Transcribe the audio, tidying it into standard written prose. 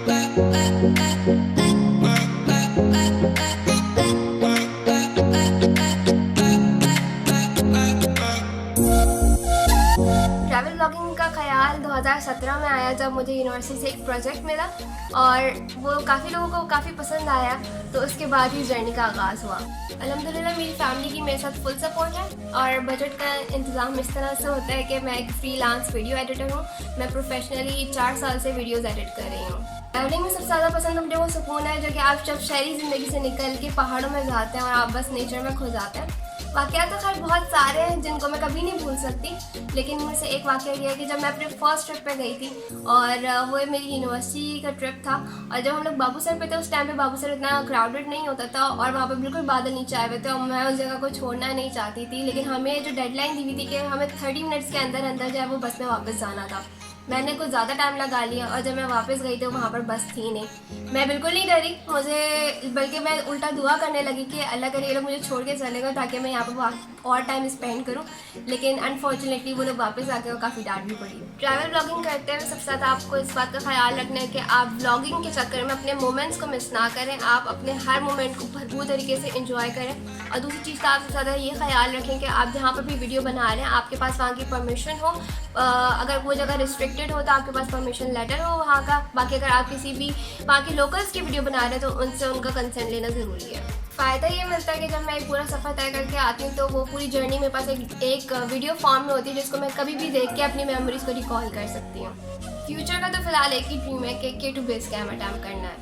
Travel blogging का ख्याल 2017 में आया जब मुझे यूनिवर्सिटी से एक प्रोजेक्ट मिला और वो काफ़ी लोगों को काफ़ी पसंद आया, तो उसके बाद ही जर्नी का आगाज़ हुआ। अल्हम्दुलिल्लाह मेरी फैमिली की मेरे साथ फुल सपोर्ट है और बजट का इंतज़ाम इस तरह से होता है कि मैं एक फ्रीलांस वीडियो एडिटर हूँ। मैं प्रोफेशनली 4 साल से वीडियोज़ एडिट कर रही हूँ। ट्रैवलिंग में सबसे ज़्यादा पसंद मुझे वो सुकून है जो कि आप जब शहरी ज़िंदगी से निकल के पहाड़ों में जाते हैं और आप बस नेचर में खो जाते हैं। वाक़यात तो खैर बहुत सारे हैं जिनको मैं कभी नहीं भूल सकती, लेकिन मुझसे एक वाक़या ये है कि जब मैं अपने फर्स्ट ट्रिप पे गई थी और वो मेरी यूनिवर्सिटी का ट्रिप था और जब हम लोग बाबूसर पे थे उस टाइम पे बाबूसर इतना क्राउडेड नहीं होता था और वहाँ पे बिल्कुल बादल नीचे आए हुए थे और मैं उस जगह को छोड़ना नहीं चाहती थी, लेकिन हमें जो डेडलाइन दी हुई थी कि हमें 30 मिनट्स के अंदर अंदर जो है वो बस में वापस जाना था। मैंने कुछ ज़्यादा टाइम लगा लिया और जब मैं वापस गई तो वहाँ पर बस थी नहीं। मैं बिल्कुल नहीं डरी, बल्कि मैं उल्टा दुआ करने लगी कि अल्लाह करे ये लोग मुझे छोड़ के चले गए ताकि मैं यहाँ पर और टाइम स्पेंड करूँ, लेकिन अनफॉर्चुनेटली वो लोग वापस आके काफ़ी डांट भी पड़ी। ट्रैवल ब्लॉगिंग करते हुए सबसे ज़्यादा आपको इस बात का ख्याल रखना है कि आप ब्लॉगिंग के चक्कर में अपने मोमेंट्स को मिस ना करें, आप अपने हर मोमेंट को भरपूर तरीके से इंजॉय करें। और दूसरी चीज़ का आप सबसे ज़्यादा ये ख्याल रखें कि आप जहाँ पर भी वीडियो बना रहे हैं आपके पास वहाँ की परमिशन हो। अगर वो जगह रिस्ट्रिक्टेड हो तो आपके पास परमिशन लेटर हो वहाँ का। बाकी अगर आप किसी भी वहाँ के लोकल्स की वीडियो बना रहे हैं तो उनसे उनका कंसेंट लेना ज़रूरी है। फ़ायदा ये मिलता है कि जब मैं एक पूरा सफ़र तय करके आती हूँ तो वो पूरी जर्नी मेरे पास एक वीडियो फॉर्म में होती है जिसको मैं कभी भी देख के अपनी मेमोरीज़ को रिकॉल कर सकती हूँ। फ्यूचर का तो फ़िलहाल एक ही ड्रीम है कि K2 बेस कैम अटैम्प्ट करना है।